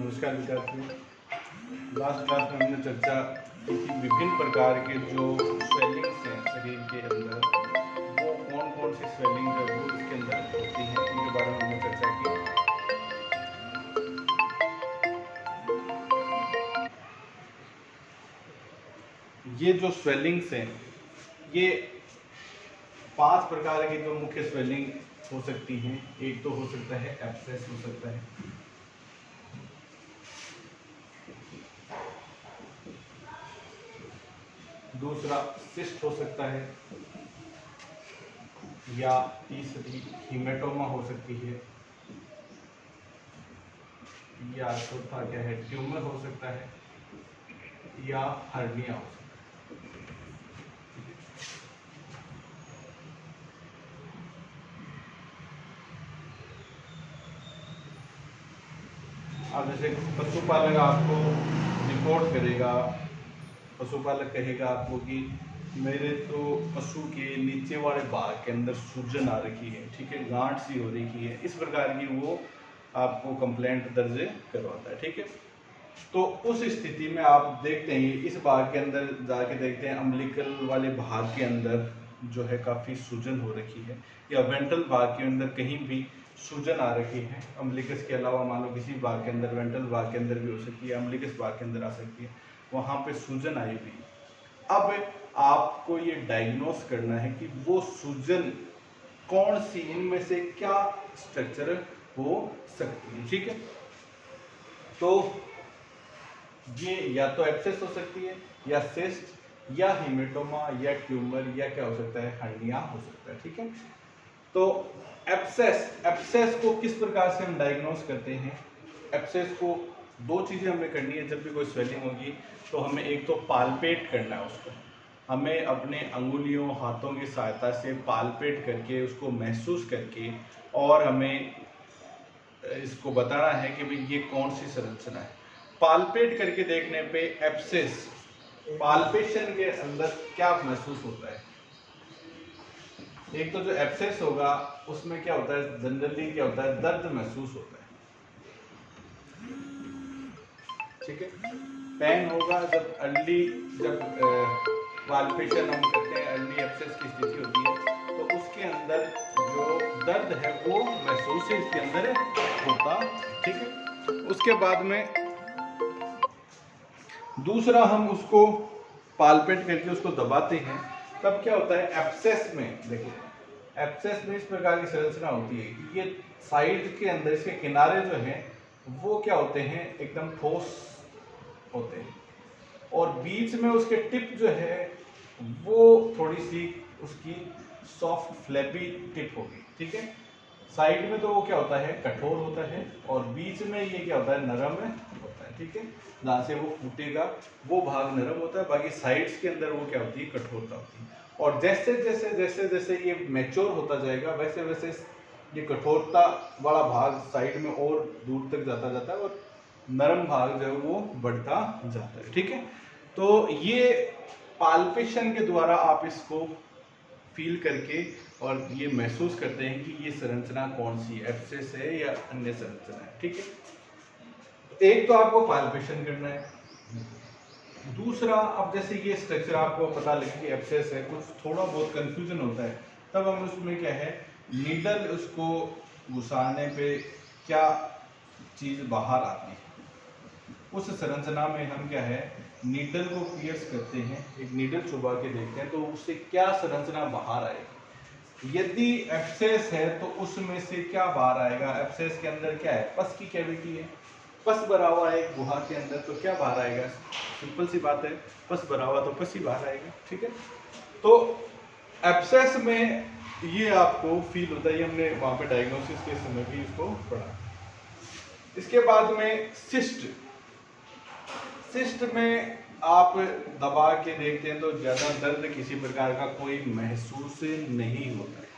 नमस्कार विद्यार्थियों। Last class में हमने चर्चा की थी विभिन्न प्रकार के जो स्वेलिंग्स हैं शरीर के अंदर, वो कौन कौन सी स्वेलिंग जो है वो इसके अंदर होती हैं, उनके बारे में हमने चर्चा की। ये जो स्वेलिंग्स हैं, ये 5 प्रकार की जो मुख्य स्वेलिंग हो सकती हैं। एक तो हो सकता है एब्सेस हो सकता है, दूसरा सिस्ट हो सकता है, या तीसरी हीमेटोमा हो सकती है, या चौथा क्या है ट्यूमर हो सकता है, या हर्निया हो सकता है। अब जैसे पशुपालक आपको रिपोर्ट करेगा, पशुपालक कहेगा आपको कि मेरे तो पशु के नीचे वाले भाग के अंदर सूजन आ रखी है, ठीक है, गांठ सी हो रखी है, इस प्रकार की वो आपको कंप्लेंट दर्ज करवाता है, ठीक है। तो उस स्थिति में आप देखते हैं इस भाग के अंदर जाके देखते हैं अम्बिलिकल वाले भाग के अंदर जो है काफ़ी सूजन हो रखी है, या वेंट्रल भाग के अंदर कहीं भी सूजन आ रखी है। अम्बिलिकस के अलावा मान लो किसी भाग के अंदर, वेंट्रल भाग के अंदर भी हो सकती है, अम्बिलिकस भाग के अंदर आ सकती है, वहाँ पे सूजन आई हुई। अब आपको ये डायग्नोस करना है कि वो सूजन कौन सी, इनमें से क्या स्ट्रक्चर हो सकती है, ठीक है। तो ये या तो एब्सेस हो सकती है, या सिस्ट, या हीमेटोमा, या ट्यूमर, या क्या हो सकता है हर्निया हो सकता है, ठीक है। तो एब्सेस को किस प्रकार से हम डायग्नोस करते हैं? एब्सेस को दो चीज़ें हमें करनी है। जब भी कोई स्वेलिंग होगी तो हमें एक तो पालपेट करना है उसको, हमें अपने अंगुलियों हाथों की सहायता से पालपेट करके उसको महसूस करके, और हमें इसको बताना है कि भाई ये कौन सी संरचना है। पालपेट करके देखने पे एब्सेस, पालपेशन के अंदर क्या महसूस होता है? एक तो जो एब्सेस होगा उसमें क्या होता है, जनरली क्या होता है, दर्द महसूस होता है, ठीक है। पेन होगा जब अर्ली, जब पाल्पेशन हम करते हैं, अर्ली एब्सेस की स्थिति होती है, तो उसके अंदर जो दर्द है वो महसूस इसके अंदर होता, ठीक है। उसके बाद में दूसरा हम उसको पालपेट करके उसको दबाते हैं, तब क्या होता है एब्सेस में, देखिए एब्सेस में इस प्रकार की संरचना होती है कि ये साइड के अंदर इसके किनारे जो हैं वो क्या होते हैं, एकदम ठोस होते हैं, और बीच में उसके टिप जो है वो थोड़ी सी उसकी सॉफ्ट फ्लैपी टिप होगी, ठीक है। साइड में तो वो क्या होता है, कठोर होता है, और बीच में ये क्या होता है, नरम होता है, ठीक है। जहाँ से वो फूटेगा वो भाग नरम होता है, बाकी साइड्स के अंदर वो क्या होती है, कठोरता होती है। और जैसे जैसे जैसे जैसे ये मैच्योर होता जाएगा वैसे वैसे ये कठोरता वाला भाग साइड में और दूर तक जाता जाता है, और नरम भाग जो है वो बढ़ता जाता है, ठीक है। तो ये पाल्पेशन के द्वारा आप इसको फील करके और ये महसूस करते हैं कि ये संरचना कौन सी है, एब्सेस है या अन्य संरचना है, ठीक है। एक तो आपको पाल्पेशन करना है। दूसरा, अब जैसे ये स्ट्रक्चर आपको पता लगे कि एब्सेस है, कुछ थोड़ा बहुत कंफ्यूजन होता है, तब हम उसमें क्या है, नीडल उसको घुसाने पे क्या चीज़ बाहर आती है, उस संरचना में हम क्या है, नीडल को पियर्स करते हैं, एक नीडल चुबा के देखते हैं तो उससे क्या संरचना बाहर आएगी। यदि एब्सेस है तो उसमें से क्या बाहर आएगा, एब्सेस के अंदर क्या है, पस की कैविटी है, पस भरा हुआ है गुहा के अंदर, तो क्या बाहर आएगा, सिंपल सी बात है, पस भरा हुआ तो पस ही बाहर आएगा, ठीक है। तो एब्सेस में ये आपको फील होता है, ये हमने वहां पे डायग्नोसिस के समय भी इसको पढ़ा। इसके बाद में सिस्ट, सिस्ट में आप दबा के देखते हैं तो ज्यादा दर्द किसी प्रकार का कोई महसूस नहीं होता है,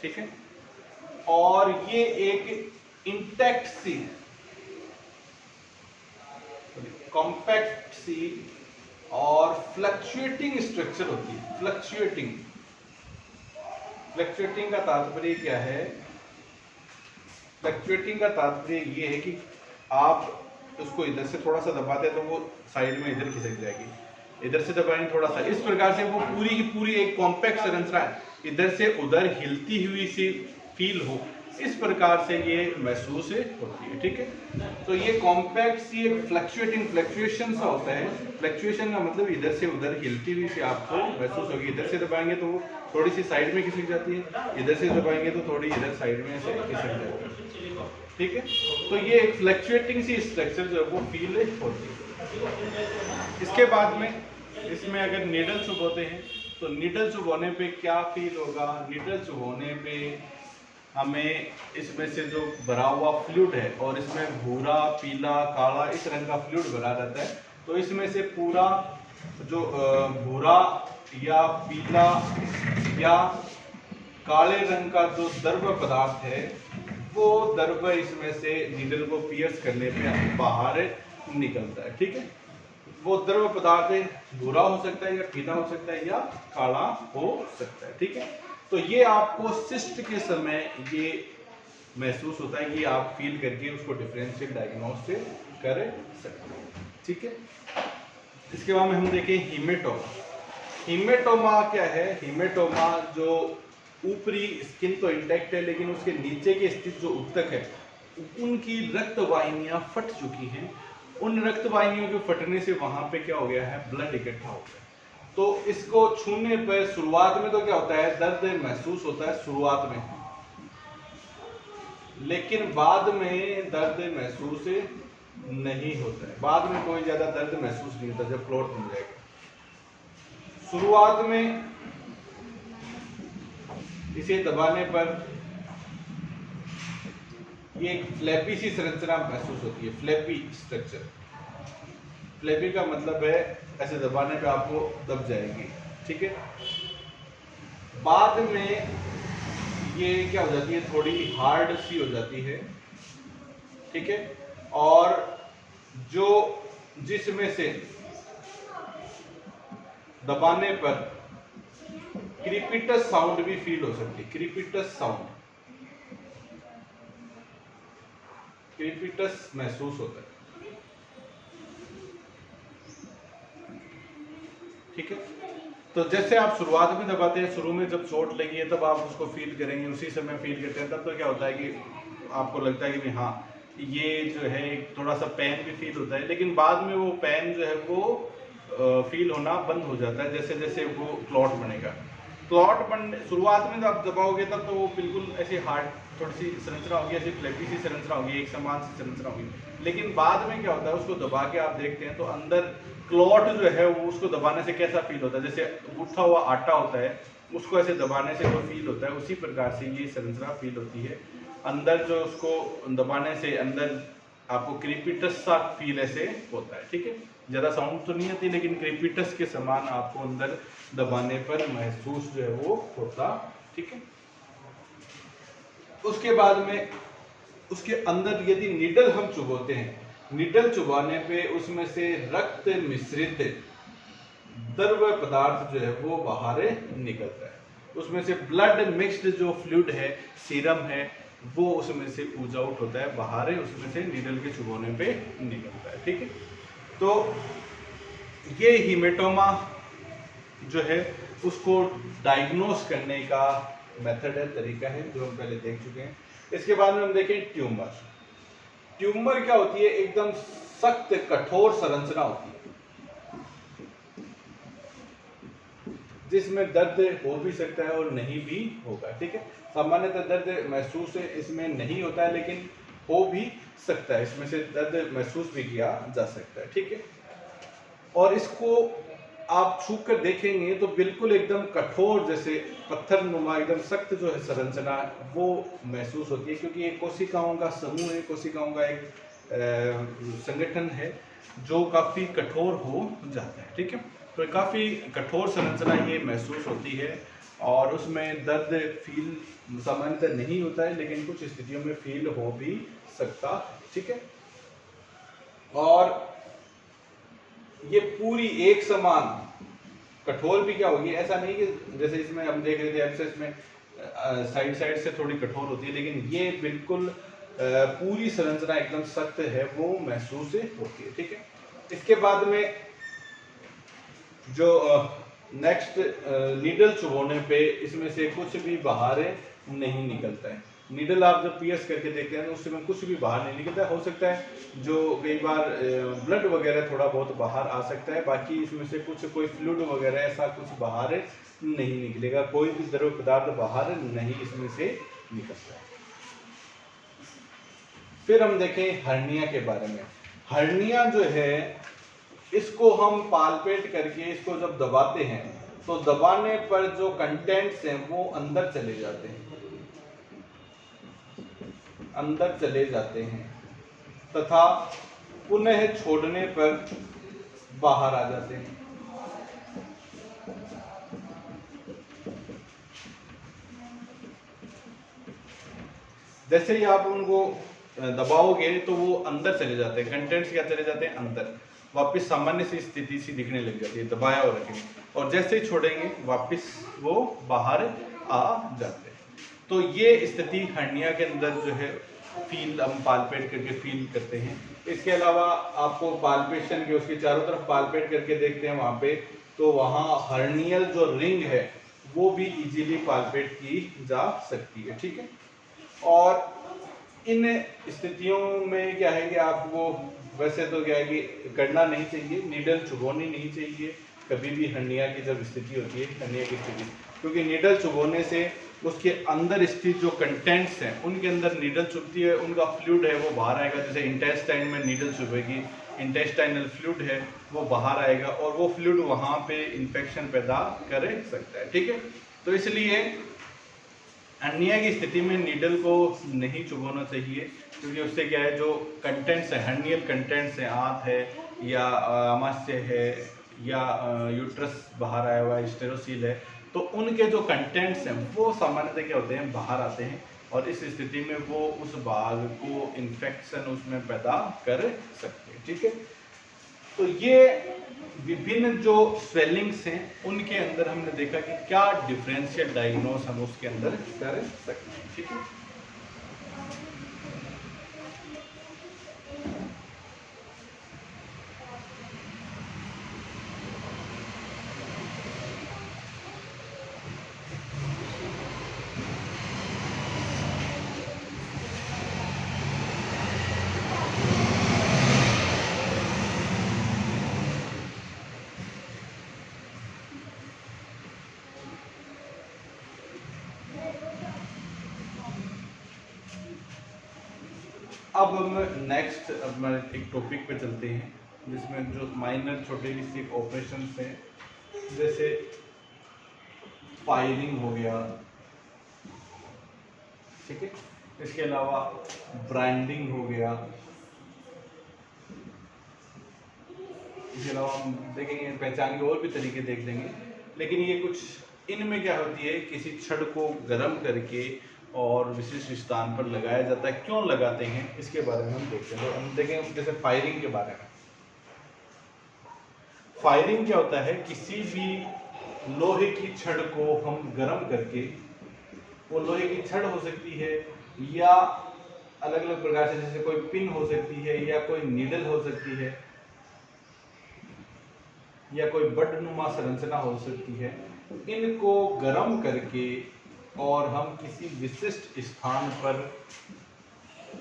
ठीक है। और ये एक इंटैक्ट सी, कॉम्पैक्ट सी और फ्लक्चुएटिंग स्ट्रक्चर होती है। फ्लक्चुएटिंग, फ्लक्चुएटिंग का तात्पर्य क्या है, फ्लक्चुएटिंग का तात्पर्य ये है कि आप उसको इधर से थोड़ा सा दबाते हैं तो वो साइड में इधर खिसक जाएगी, इधर से दबाएंगे थोड़ा सा, इस प्रकार से वो पूरी की पूरी एक कॉम्पैक्ट संरचना इधर से उधर हिलती हुई सी फील हो, इस प्रकार से ये महसूस होती है। ठीक है, तो ये कॉम्पैक्ट सी एक फ्लक्चुएशन सा होता है। फ्लक्चुएशन का मतलब इधर से उधर हिलती हुई सी आपको महसूस होगी। इधर से दबाएंगे तो वो थोड़ी सी साइड में खिसक जाती है, इधर से दबाएंगे तो थोड़ी इधर साइड में से खिसक जाती है। ठीक है, तो ये एक फ्लक्चुएटिंग सी स्ट्रक्चर जो है वो फील होती है। इसके बाद में इसमें अगर नीडल चुभोते हैं तो नीडल चुभोने पे क्या फील होगा? नीडल चुभोने पे हमें इसमें से जो भरा हुआ फ्लूइड है और इसमें भूरा, पीला, काला इस रंग का फ्लूइड भरा रहता है, तो इसमें से पूरा जो भूरा या पीला या काले रंग का जो द्रव पदार्थ है वो द्रव इसमें से नीडल को पियर्स करने पे बाहर निकलता है। ठीक है, वो द्रव पदार्थ भूरा हो सकता है या पीला हो सकता है या काला हो सकता है। ठीक है, तो ये आपको सिस्ट के समय ये महसूस होता है कि आप फील करके उसको डिफरेंशियल डायग्नोस से कर सकते हैं। ठीक है, इसके बाद में हम देखें हीमेटोमा। हीमेटोमा क्या है? हीमेटोमा जो ऊपरी स्किन तो इंटैक्ट है लेकिन उसके नीचे के स्थित जो ऊतक है उनकी रक्त वाहिनियां फट चुकी हैं। उन रक्त वाहिनियों के फटने से वहां पे क्या हो गया है? ब्लड इकट्ठा हो गया। तो इसको छूने पर शुरुआत में तो क्या होता है? दर्द महसूस होता है शुरुआत में, लेकिन बाद में दर्द महसूस नहीं होता है। बाद में कोई ज्यादा दर्द महसूस नहीं होता जब क्लॉट बन जाएगा। शुरुआत में इसे दबाने पर ये एक फ्लैपी सी संरचना महसूस होती है, फ्लैपी स्ट्रक्चर। फ्लैपी का मतलब है ऐसे दबाने पे आपको दब जाएगी। ठीक है, बाद में ये क्या हो जाती है? थोड़ी हार्ड सी हो जाती है। ठीक है, और जो जिसमें से दबाने पर क्रीपिटस साउंड भी फील हो सकती है। क्रीपिटस साउंड, क्रीपिटस महसूस होता है। ठीक है, तो जैसे आप शुरुआत में दबाते हैं, शुरू में जब चोट लगी है तब आप उसको फील करेंगे, उसी समय फील करते हैं, तब तो क्या होता है कि आपको लगता है कि हाँ ये जो है थोड़ा सा पेन भी फील होता है, लेकिन बाद में वो पेन जो है वो फील होना बंद हो जाता है जैसे जैसे वो क्लॉट बनेगा। क्लॉट बनने शुरुआत में जब आप दबाओगे तब तो वो बिल्कुल ऐसी हार्ड थोड़ी सी संरचना होगी, ऐसी फ्लैपी सी संरचना होगी, एक समान सी संरचना होगी। लेकिन बाद में क्या होता है? उसको दबा के आप देखते हैं तो अंदर क्लॉट जो है वो उसको दबाने से कैसा फील होता है? जैसे गूंथा हुआ आटा होता है, उसको ऐसे दबाने से जो फील होता है उसी प्रकार से ये संरचना फील होती है। अंदर जो उसको दबाने से अंदर आपको क्रीपिटस सा फील ऐसे होता है। ठीक है, ज़्यादा साउंड तो नहीं आती लेकिन क्रीपिटस के समान आपको अंदर दबाने पर महसूस जो है वो होता। ठीक है, उसके बाद में उसके अंदर यदि नीडल हम चुभोते हैं, नीडल चुभाने पे उसमें से रक्त मिश्रित द्रव पदार्थ जो है वो बाहर निकलता है। उसमें से ब्लड मिक्स्ड जो फ्लूइड है, सीरम है, वो उसमें से पूज आउट होता है बाहर, उसमें से नीडल के चुभोने पे निकलता है। ठीक है, तो ये हीमेटोमा जो है उसको डायग्नोस करने का मेथड है, तरीका है जो हम पहले देख चुके हैं। इसके बाद में हम देखें ट्यूमर। ट्यूमर क्या होती है? एकदम सख्त कठोर संरचना होती है जिसमें दर्द हो भी सकता है और नहीं भी होगा। ठीक है, सामान्यतः दर्द महसूस इसमें नहीं होता है लेकिन हो भी सकता है, इसमें से दर्द महसूस भी किया जा सकता है। ठीक है, और इसको आप छू कर देखेंगे तो बिल्कुल एकदम कठोर जैसे पत्थर नुमा एकदम सख्त जो है संरचना वो महसूस होती है, क्योंकि ये कोशिकाओं का समूह है, कोशिकाओं का एक संगठन है जो काफ़ी कठोर हो जाता है। ठीक है, तो काफ़ी कठोर संरचना ये महसूस होती है और उसमें दर्द फील सामान्यतः नहीं होता है लेकिन कुछ स्थितियों में फील हो भी सकता। ठीक है, और ये पूरी एक समान कठोर भी क्या होगी? ऐसा नहीं कि जैसे इसमें हम देख रहे थे एब्सेस में साइड साइड से थोड़ी कठोर होती है, लेकिन ये बिल्कुल पूरी संरचना एकदम सख्त है वो महसूस होती है। ठीक है, इसके बाद में जो नेक्स्ट नीडल चुभोने पे इसमें से कुछ भी बाहर नहीं निकलता है। नीडल आप जब पियर्स करके देखते हैं तो उसमें कुछ भी बाहर नहीं निकलता है। हो सकता है जो कई बार ब्लड वगैरह थोड़ा बहुत बाहर आ सकता है, बाकी इसमें से कुछ कोई फ्लूइड वगैरह ऐसा कुछ बाहर नहीं निकलेगा, कोई भी द्रव पदार्थ बाहर नहीं इसमें से निकलता है। फिर हम देखें हर्निया के बारे में। हर्निया जो है इसको हम पालपेट करके इसको जब दबाते हैं तो दबाने पर जो कंटेंट्स हैं वो अंदर चले जाते हैं, अंदर चले जाते हैं तथा पुनः छोड़ने पर बाहर आ जाते हैं। जैसे ही आप उनको दबाओगे तो वो अंदर चले जाते हैं, कंटेंट्स क्या चले जाते हैं अंदर, वापस सामान्य सी स्थिति सी दिखने लग जाती है दबाया और रखेंगे, और जैसे ही छोड़ेंगे वापस वो बाहर आ जाते हैं। तो ये स्थिति हर्निया के अंदर जो है फील हम पालपेट करके फील करते हैं। इसके अलावा आपको पालपेशन के उसके चारों तरफ पालपेट करके देखते हैं वहाँ पे, तो वहाँ हर्नियल जो रिंग है वो भी इजीली पालपेट की जा सकती है। ठीक है, और इन स्थितियों में क्या है कि आपको वैसे तो क्या है कि करना नहीं चाहिए, नीडल चुभोनी नहीं चाहिए कभी भी हर्निया की जब स्थिति होती है, हर्निया की स्थिति, क्योंकि नीडल चुभोने से उसके अंदर स्थित जो कंटेंट्स हैं उनके अंदर नीडल चुभती है, उनका फ्लूइड है वो बाहर आएगा। जैसे इंटेस्टाइन में नीडल चुभेगी, इंटेस्टाइनल फ्लूइड है वो बाहर आएगा और वो फ्लूइड वहाँ पे इन्फेक्शन पैदा कर सकता है। ठीक है, तो इसलिए हर्निया की स्थिति में नीडल को नहीं चुभोना चाहिए, क्योंकि उससे क्या है जो कंटेंट्स है, हर्नियल कंटेंट्स है, आंत है या आमाशय है या यूट्रस बाहर आया हुआ स्टेरोसील है, तो उनके जो कंटेंट्स हैं वो सामान्यतः क्या होते हैं बाहर आते हैं और इस स्थिति में वो उस भाग को इन्फेक्शन उसमें पैदा कर सकते हैं। ठीक है, तो ये विभिन्न जो स्वेलिंग्स हैं उनके अंदर हमने देखा कि क्या डिफरेंशियल डायग्नोस हम उसके अंदर कर सकते हैं। ठीक है, अब हम नेक्स्ट अपना एक टॉपिक पे चलते हैं जिसमें जो माइनर छोटे सी ऑपरेशन हैं, जैसे फायरिंग हो गया। ठीक है, इसके अलावा ब्रांडिंग हो गया। इसके अलावा हम देखेंगे पहचान के और भी तरीके देख लेंगे, लेकिन ये कुछ इनमें क्या होती है किसी छड़ को गर्म करके और विशिष्ट स्थान पर लगाया जाता है, क्यों लगाते हैं इसके बारे में हम देखते हैं। तो हम देखेंगे जैसे फायरिंग के बारे में। फायरिंग क्या होता है, किसी भी लोहे की छड़ को हम गर्म करके, वो लोहे की छड़ हो सकती है या अलग अलग प्रकार से, जैसे कोई पिन हो सकती है या कोई नीडल हो सकती है या कोई बटनुमा संरचना हो सकती है, इनको गर्म करके और हम किसी विशिष्ट स्थान पर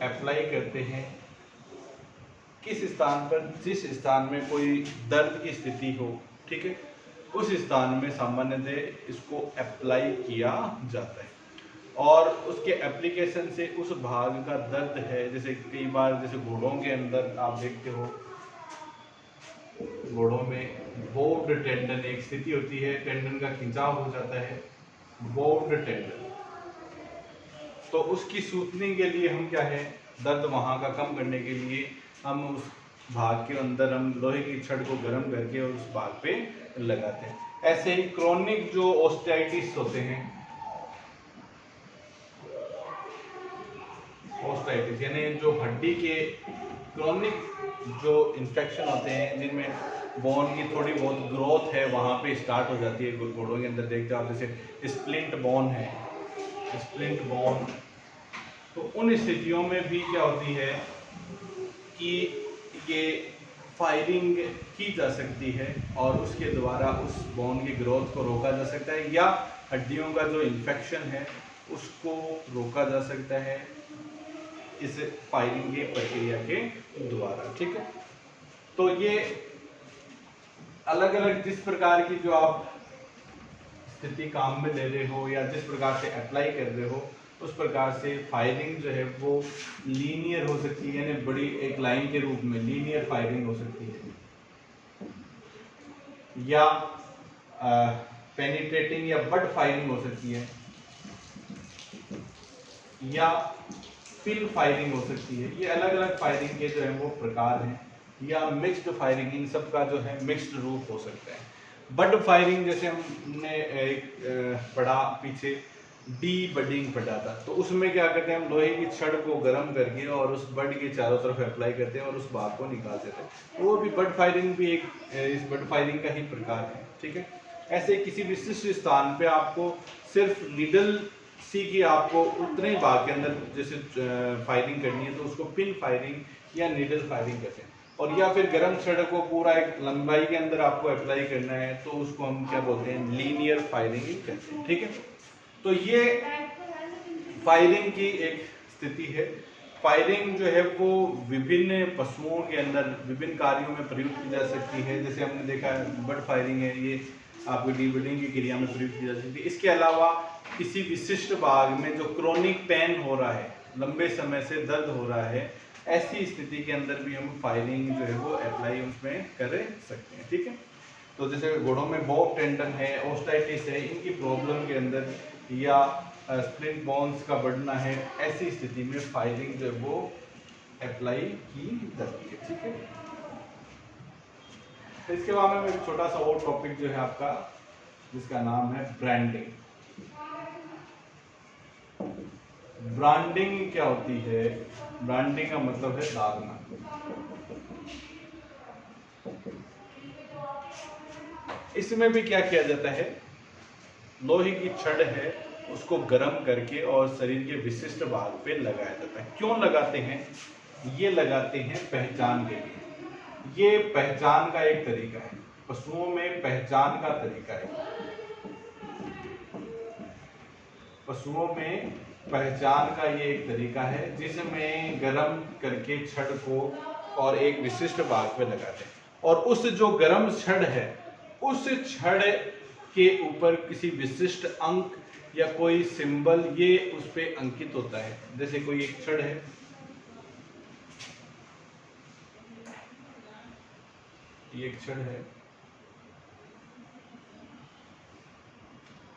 अप्लाई करते हैं। किस स्थान पर, जिस स्थान में कोई दर्द की स्थिति हो, ठीक है, उस स्थान में सामान्यतः इसको अप्लाई किया जाता है और उसके एप्लीकेशन से उस भाग का दर्द है, जैसे कई बार जैसे घोड़ों के अंदर आप देखते हो, घोड़ों में बोर्ड टेंडन एक स्थिति होती है, टेंडन का खिंचाव हो जाता है, बोर्ड टेंडन, तो उसकी सूतनिंग के लिए हम क्या है, दर्द वहाँ का कम करने के लिए हम उस भाग के अंदर हम लोहे की छड़ को गर्म करके और उस भाग पे लगाते हैं। ऐसे ही क्रोनिक जो ऑस्टियाइटिस होते हैं, ऑस्टियाइटिस यानी जो हड्डी के क्रोनिक जो इन्फेक्शन होते हैं जिनमें बोन की थोड़ी बहुत ग्रोथ है वहाँ पे स्टार्ट हो जाती है। घोड़ों के अंदर देखते हो आप, जैसे स्प्लिंट बोन है, स्प्लिंट बोन, तो उन स्थितियों में भी क्या होती है कि ये फायरिंग की जा सकती है और उसके द्वारा उस बोन की ग्रोथ को रोका जा सकता है, या हड्डियों का जो इन्फेक्शन है उसको रोका जा सकता है इस फायरिंग की प्रक्रिया के द्वारा। ठीक है, तो ये अलग अलग जिस प्रकार की जो आप स्थिति काम में ले रहे हो या जिस प्रकार से अप्लाई कर रहे हो उस प्रकार से फायरिंग जो है वो लीनियर हो सकती है, यानी बड़ी एक लाइन के रूप में लीनियर फायरिंग हो सकती है, या पेनिट्रेटिंग या बट फायरिंग हो सकती है, या पिन फायरिंग हो सकती है। ये अलग अलग फायरिंग के जो है वो प्रकार हैं, या मिक्स्ड फायरिंग, इन सब का जो है मिक्स्ड रूप हो सकता है। बड फायरिंग जैसे हमने एक पढ़ा पीछे डी बडिंग पढ़ा था, तो उसमें क्या करते हैं हम लोहे की छड़ को गर्म करके और उस बड के चारों तरफ अप्लाई करते हैं और उस भाग को निकाल देते हैं, तो वो भी बड फायरिंग भी एक इस बड फायरिंग का ही प्रकार है। ठीक है, ऐसे किसी विशिष्ट स्थान पे आपको सिर्फ निडल सी की आपको उतने भाग के अंदर जैसे फायरिंग करनी है तो उसको पिन फायरिंग या नीडल फायरिंग कहते हैं, और या फिर गर्म छड़ को पूरा एक लंबाई के अंदर आपको अप्लाई करना है तो उसको हम क्या बोलते हैं, लीनियर फायरिंग कहते हैं। ठीक है, तो ये फायरिंग की एक स्थिति है। फायरिंग जो है वो विभिन्न पशुओं के अंदर विभिन्न कार्यों में प्रयुक्त की जा सकती है, जैसे हमने देखा है बर्ड फायरिंग है, ये आपको डीबडिंग की क्रिया में प्रयुक्त की जा सकती है। इसके अलावा किसी विशिष्ट भाग में जो क्रोनिक पेन हो रहा है, लंबे समय से दर्द हो रहा है, ऐसी स्थिति के अंदर भी हम फायरिंग जो है वो अप्लाई उसमें कर सकते हैं। ठीक है, तो जैसे घोड़ों में बॉब टेंडन है, ओस्टाइटिस है, इनकी प्रॉब्लम के अंदर, या स्प्लिंट बोन्स का बढ़ना है, ऐसी स्थिति में फायरिंग जो है वो अप्लाई की जाती है। ठीक है, तो इसके बाद में एक छोटा सा और टॉपिक जो है आपका, जिसका नाम है ब्रांडिंग। ब्रांडिंग क्या होती है? ब्रांडिंग का मतलब है दागना। इसमें भी क्या किया जाता है, लोहे की छड़ है उसको गर्म करके और शरीर के विशिष्ट भाग पे लगाया जाता है। क्यों लगाते हैं? ये लगाते हैं पहचान के लिए। ये पहचान का एक तरीका है, पशुओं में पहचान का तरीका है। पशुओं में पहचान का ये एक तरीका है जिसमें गर्म करके छड़ को और एक विशिष्ट भाग पे लगाते हैं, और उस जो गर्म छड़ है उस छड़ के ऊपर किसी विशिष्ट अंक या कोई सिंबल ये उस पे अंकित होता है। जैसे कोई एक छड़ है, ये एक छड़ है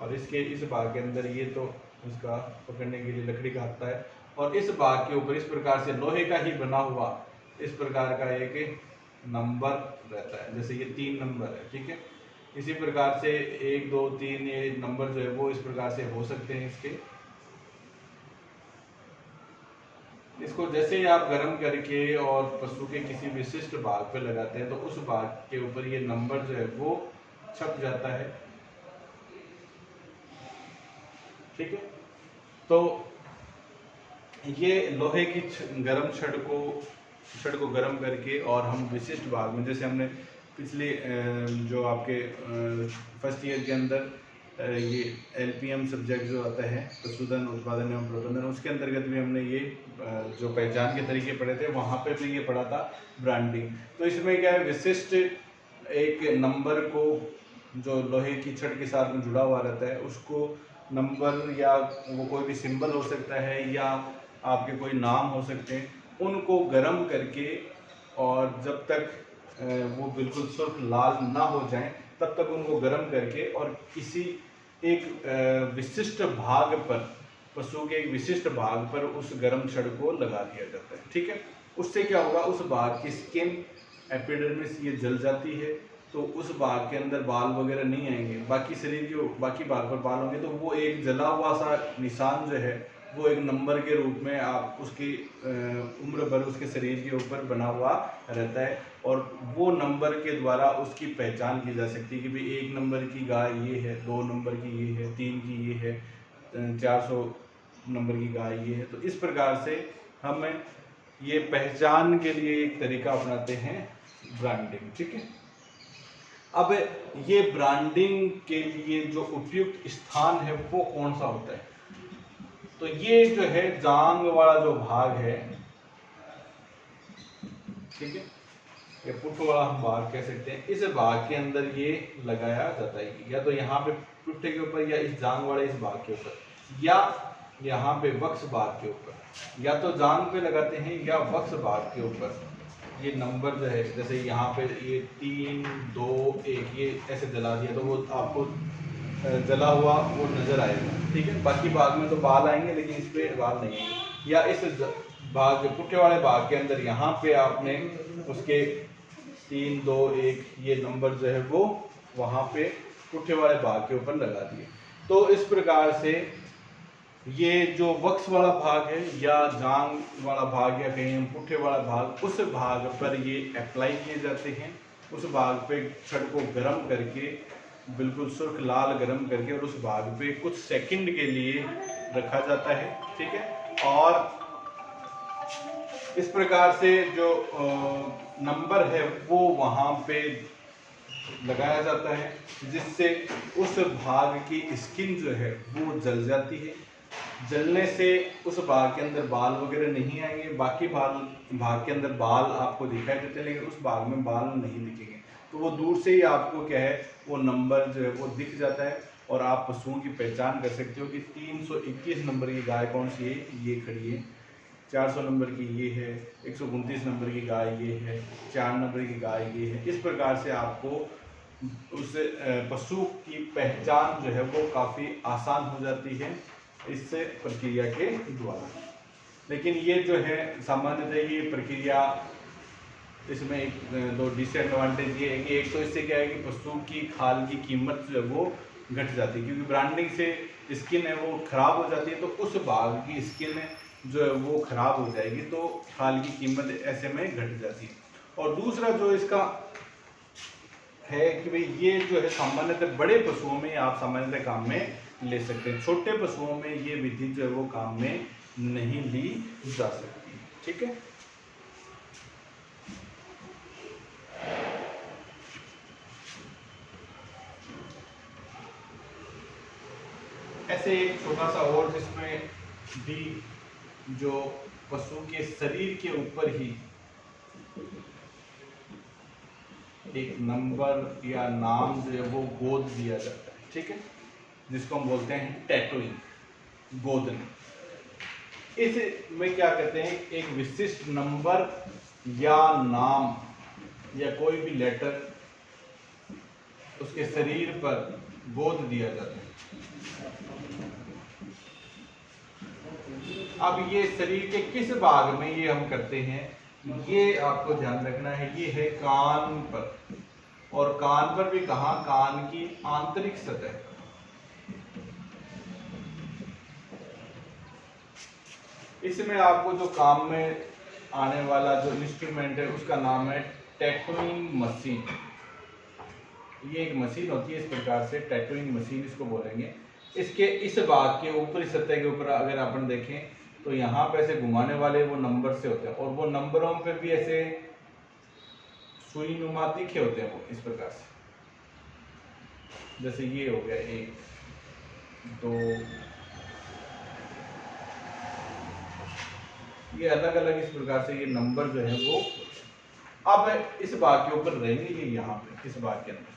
और इसके इस भाग के अंदर ये तो उसका पकड़ने के लिए लकड़ी का हत्था है, और इस भाग के ऊपर इस प्रकार से लोहे का ही बना हुआ इस प्रकार का एक नंबर रहता है, जैसे ये 3 नंबर है। ठीक है, इसी प्रकार से 1 2 3 ये नंबर जो है वो इस प्रकार से हो सकते हैं इसके। इसको जैसे ही आप गर्म करके और पशु के किसी विशिष्ट भाग पे लगाते हैं तो उस भाग के ऊपर ये नंबर जो है वो छप जाता है। ठीक है, तो ये लोहे की गर्म छड़ को गर्म करके और हम विशिष्ट भाग में, जैसे हमने पिछले जो आपके फर्स्ट ईयर के अंदर ये LPM सब्जेक्ट जो आता है पशुधन उत्पादन एवं प्रबंधन, उसके अंतर्गत भी हमने ये जो पहचान के तरीके पढ़े थे, वहाँ पे भी ये पढ़ा था ब्रांडिंग। तो इसमें क्या है, विशिष्ट एक नंबर को जो लोहे की छड़ के साथ में जुड़ा हुआ रहता है उसको नंबर या वो कोई भी सिंबल हो सकता है या आपके कोई नाम हो सकते हैं, उनको गर्म करके और जब तक वो बिल्कुल सुर्ख लाल ना हो जाएं तब तक उनको गर्म करके और किसी एक विशिष्ट भाग पर, पशु के एक विशिष्ट भाग पर उस गर्म छड़ को लगा दिया जाता है। ठीक है, उससे क्या होगा, उस भाग की स्किन एपिडर्मिस ये जल जाती है, तो उस भाग के अंदर बाल वगैरह नहीं आएंगे, बाकी शरीर के बाकी भाग पर बाल होंगे, तो वो एक जला हुआ सा निशान जो है वो एक नंबर के रूप में आप उसकी उम्र भर उसके शरीर के ऊपर बना हुआ रहता है, और वो नंबर के द्वारा उसकी पहचान की जा सकती है कि भाई 1 नंबर की गाय ये है, 2 नंबर की ये है, 3 की ये है, नंबर की गाय ये है। तो इस प्रकार से हम ये पहचान के लिए एक तरीका अपनाते हैं ब्रांडिंग, ठीक है। अब ये ब्रांडिंग के लिए जो उपयुक्त स्थान है वो कौन सा होता है? तो ये जो है जांग वाला जो भाग है, ठीक है, ये पुट वाला हम भाग कह सकते हैं, इस भाग के अंदर ये लगाया जाता है, या तो यहाँ पे पुट्ठे के ऊपर, या इस जांग वाले इस भाग के ऊपर, या यहाँ पे वक्स भाग के ऊपर, या तो जांग पे लगाते हैं या वक्स भाग के ऊपर। ये नंबर जो है, जैसे यहाँ पे ये 3 2 1 ये ऐसे जला दिया तो वो आपको जला हुआ वो नजर आएगा, ठीक है। बाकी भाग में तो बाल आएंगे लेकिन इस पे बाल नहीं आएंगे। या इस भाग पुट्ठे वाले भाग के अंदर यहाँ पे आपने उसके 3 2 1 ये नंबर जो है वो वहाँ पे पुट्ठे वाले भाग के ऊपर लगा दिए। तो इस प्रकार से ये जो वक्स वाला भाग है या जांग वाला भाग या कहीं हम पुट्ठे वाला भाग, उस भाग पर ये अप्लाई किए जाते हैं। उस भाग पे छड़ को गर्म करके, बिल्कुल सुर्ख लाल गर्म करके, और उस भाग पे कुछ सेकंड के लिए रखा जाता है, ठीक है। और इस प्रकार से जो नंबर है वो वहाँ पे लगाया जाता है, जिससे उस भाग की स्किन जो है वो जल जाती है। जलने से उस भाग के अंदर बाल वगैरह नहीं आएंगे। बाकी भाग के अंदर बाल आपको दिखाई देते हैं लेकिन उस भाग में बाल नहीं दिखेंगे। तो वो दूर से ही आपको क्या है वो नंबर जो है वो दिख जाता है, और आप पशुओं की पहचान कर सकते हो कि 321 नंबर की गाय कौन सी है, ये खड़ी है। 400 नंबर की ये है, 129 नंबर की गाय ये है, 4 नंबर की गाय ये है। इस प्रकार से आपको उस पशु की पहचान जो है वो काफ़ी आसान हो जाती है इस प्रक्रिया के द्वारा। लेकिन ये जो है सामान्यतः ये प्रक्रिया, इसमें एक दो डिसएडवांटेज ये है कि एक तो इससे क्या है कि पशु की खाल की कीमत जो है वो घट जाती है, क्योंकि ब्रांडिंग से स्किन है वो खराब हो जाती है, तो उस भाग की स्किन जो है वो खराब हो जाएगी, तो खाल की कीमत ऐसे में घट जाती है। और दूसरा जो इसका है कि भाई ये जो है सामान्यतः बड़े पशुओं में आप सामान्यतः काम में ले सकते हैं, छोटे पशुओं में ये विधि जो है वो काम में नहीं ली जा सकती, ठीक है। ऐसे एक छोटा सा और जिसमें भी जो पशु के शरीर के ऊपर ही एक नंबर या नाम जो है वो गोद दिया जाता है, ठीक है, जिसको हम बोलते हैं टैटूइंग, गोदन। इसमें क्या कहते हैं, एक विशिष्ट नंबर या नाम या कोई भी लेटर उसके शरीर पर गोद दिया जाता है। अब ये शरीर के किस भाग में ये हम करते हैं, ये आपको ध्यान रखना है। ये है कान पर, और कान पर भी कहाँ, कान की आंतरिक सतह। इसमें आपको जो काम में आने वाला जो इंस्ट्रूमेंट है उसका नाम है टैटूइंग मशीन। ये एक मशीन होती है इस प्रकार से, टैटूइंग मशीन इसको बोलेंगे। इसके इस भाग के ऊपरी सतह के ऊपर अगर अपन देखें तो यहाँ पे ऐसे घुमाने वाले वो नंबर से होते हैं, और वो नंबरों पे भी ऐसे सुई नुमा तीखे होते हैं वो इस प्रकार से। जैसे ये हो गया 1 2, ये अलग अलग इस प्रकार से ये नंबर जो है वो अब इस भाग के ऊपर रहेंगे, ये यहाँ पे इस भाग के अंदर,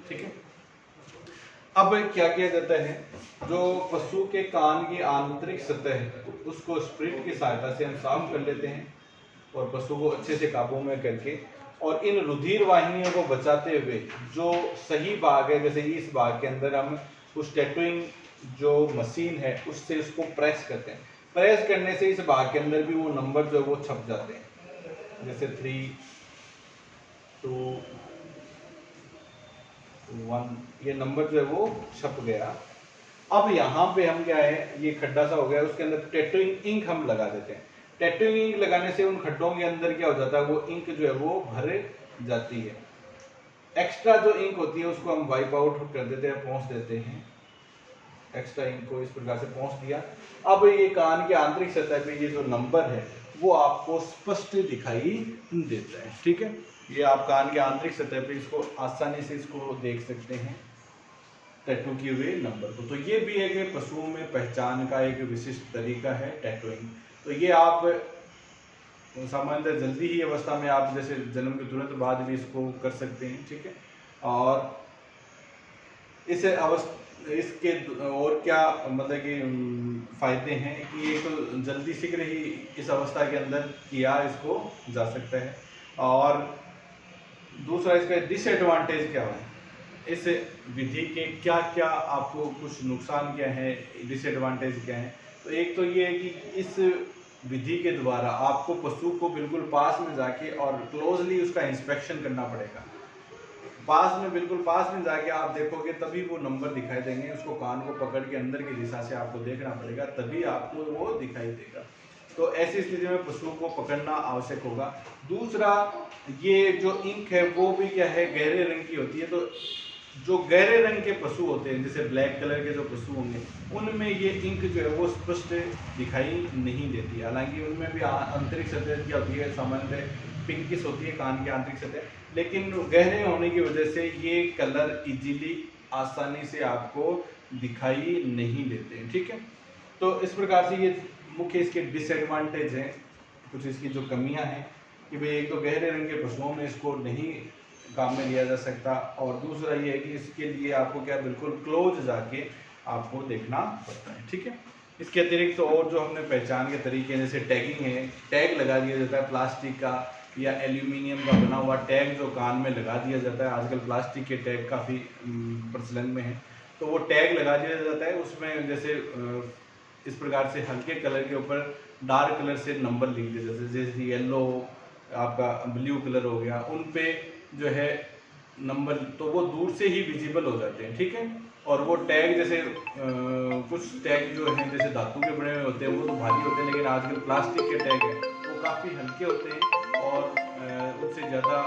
ठीक है। अब क्या किया जाता है, जो पशु के कान की आंतरिक सतह है उसको स्प्रिट की सहायता से हम साफ कर लेते हैं, और पशु को अच्छे से काबू में करके, और इन रुधिर वाहिनियों को बचाते हुए जो सही भाग है, जैसे इस भाग के अंदर हम उस टैटूइंग जो मशीन है उससे उसको प्रेस करते हैं। प्रेस करने से इस भाग के अंदर भी वो नंबर जो है वो छप जाते हैं, जैसे 3 2 1, ये नंबर जो है वो छप गया। अब यहाँ पे हम क्या है, ये खड्डा सा हो गया, उसके अंदर टैटूइंग इंक हम लगा देते हैं। टैटूइंग इंक लगाने से उन खड्डों के अंदर क्या हो जाता है, वो इंक जो है वो भर जाती है। एक्स्ट्रा जो इंक होती है उसको हम वाइप आउट कर देते हैं, पहुँच देते हैं। एक्स्ट्रा इंक को इस प्रकार से पहुंच दिया। अब ये कान के आंतरिक सतह पे ये जो नंबर है वो आपको स्पष्ट दिखाई देता है। ठीक है, ये आप कान के आंतरिक सतह पे इसको आसानी से इसको देख सकते हैं, टैटू किए हुए नंबर को। तो ये भी एक पशुओं में पहचान का एक विशिष्ट तरीका है टैटूइंग। तो ये आप सामान्यतः जल्दी ही अवस्था में आप जैसे जन्म के तुरंत बाद भी इसको कर सकते हैं। ठीक है, और इसके और क्या मतलब कि फायदे हैं कि एक तो जल्दी शीघ्र ही इस अवस्था के अंदर किया इसको जा सकता है, और दूसरा इसका डिसएडवांटेज क्या है, इस विधि के क्या क्या आपको कुछ नुकसान क्या है, डिसएडवांटेज क्या है। तो एक तो ये है कि इस विधि के द्वारा आपको पशु को बिल्कुल पास में जाके और क्लोजली उसका इंस्पेक्शन करना पड़ेगा। पास में, बिल्कुल पास में जाके आप देखोगे तभी वो नंबर दिखाई देंगे। उसको कान को पकड़ के अंदर की दिशा से आपको देखना पड़ेगा, तभी आपको वो दिखाई देगा। तो ऐसी स्थिति में पशु को पकड़ना आवश्यक होगा। दूसरा, ये जो इंक है वो भी क्या है, गहरे रंग की होती है। तो जो गहरे रंग के पशु होते हैं, जैसे ब्लैक कलर के जो पशु होंगे, उनमें ये इंक जो है वो स्पष्ट दिखाई नहीं देती। हालांकि उनमें भी आंतरिक सतह क्या होती है, सामान्यतः पिंकिश होती है कान की आंतरिक सतह, लेकिन गहरे होने की वजह से ये कलर इजीली आसानी से आपको दिखाई नहीं देते हैं। ठीक है, तो इस प्रकार से ये मुख्य इसके डिसएडवांटेज हैं, कुछ इसकी जो कमियां हैं कि भाई एक तो गहरे रंग के पशुओं में इसको नहीं काम में लिया जा सकता, और दूसरा ये है कि इसके लिए आपको क्या बिल्कुल क्लोज जाके आपको देखना पड़ता है। ठीक है, इसके अतिरिक्त तो और जो हमने पहचान के तरीके हैं, जैसे टैगिंग है, टैग लगा दिया जाता है प्लास्टिक का या एल्यूमिनियम का बना हुआ टैग जो कान में लगा दिया जाता है। आजकल प्लास्टिक के टैग काफ़ी प्रचलन में है, तो वो टैग लगा दिया जाता है। उसमें जैसे इस प्रकार से हल्के कलर के ऊपर डार्क कलर से नंबर लिख दिए जाते हैं, जैसे येलो, आपका ब्लू कलर हो गया, उन पे जो है नंबर तो वो दूर से ही विजिबल हो जाते हैं। ठीक है, और वो टैग जैसे कुछ टैग जो हैं जैसे धातु के बने हुए होते हैं वो तो भारी होते हैं, लेकिन आजकल प्लास्टिक के टैग हैं वो काफ़ी हल्के होते हैं और उनसे ज़्यादा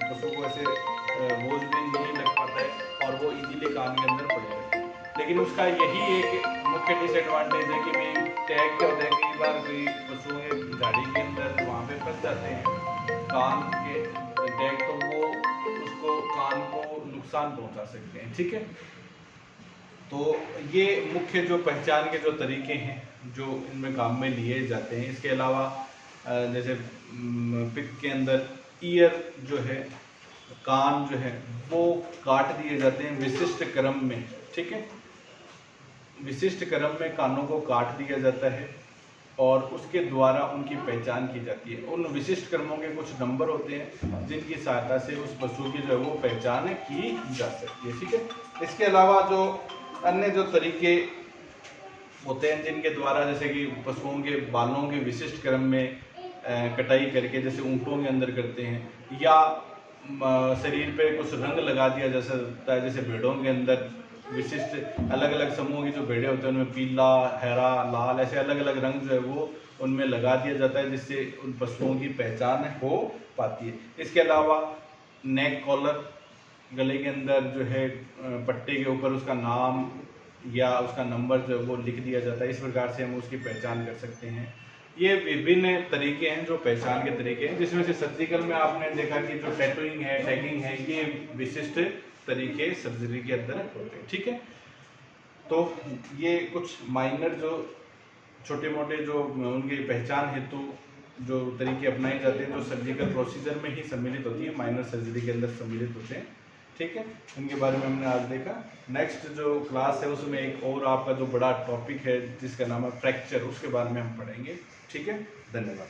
पशु को ऐसे बोझ भी नहीं लग पाता है और वो इजीली कान के अंदर पड़े रहते हैं। लेकिन उसका यही एक मुख्य डिसएडवांटेज है कि भाई टैग क्या होता है, कई बार कोई पशु गाड़ी के अंदर वहाँ पे फंस जाते हैं कान के टैग, तो वो उसको कान को नुकसान पहुंचा सकते हैं। ठीक है, तो ये मुख्य जो पहचान के जो तरीके हैं जो इनमें काम में लिए जाते हैं। इसके अलावा जैसे पिक के अंदर ईयर जो है, कान जो है वो काट दिए जाते हैं विशिष्ट क्रम में। ठीक है, विशिष्ट क्रम में कानों को काट दिया जाता है और उसके द्वारा उनकी पहचान की जाती है। उन विशिष्ट क्रमों के कुछ नंबर होते हैं जिनकी सहायता से उस पशु की जो है वो पहचान की जा सकती है। ठीक है, इसके अलावा जो अन्य जो तरीके होते हैं जिनके द्वारा जैसे कि पशुओं के बालों के विशिष्ट क्रम में कटाई करके जैसे ऊँटों के अंदर करते हैं, या शरीर पे कुछ रंग लगा दिया जा सकता है, जैसे भेड़ों के अंदर विशिष्ट अलग अलग समूह की जो भेड़ें होते हैं उनमें पीला, हरा, लाल ऐसे अलग अलग रंग जो है वो उनमें लगा दिया जाता है जिससे उन पशुओं की पहचान हो पाती है। इसके अलावा नेक कॉलर, गले के अंदर जो है पट्टे के ऊपर उसका नाम या उसका नंबर जो है वो लिख दिया जाता है। इस प्रकार से हम उसकी पहचान कर सकते हैं। ये विभिन्न तरीके हैं जो पहचान के तरीके हैं, जिसमें से सर्जिकल में आपने देखा कि जो टैटूइंग है, टैगिंग है, ये विशिष्ट तरीके सर्जरी के अंदर होते हैं। ठीक है, तो ये कुछ माइनर जो छोटे मोटे जो उनकी पहचान हेतु जो तरीके अपनाए जाते हैं जो सर्जिकल प्रोसीजर में ही सम्मिलित होती है, माइनर सर्जरी के अंदर सम्मिलित होते हैं। ठीक है, उनके बारे में हमने आज देखा। नेक्स्ट जो क्लास है उसमें एक और आपका जो बड़ा टॉपिक है जिसका नाम है फ्रैक्चर, उसके बारे में हम पढ़ेंगे। ठीक है, धन्यवाद।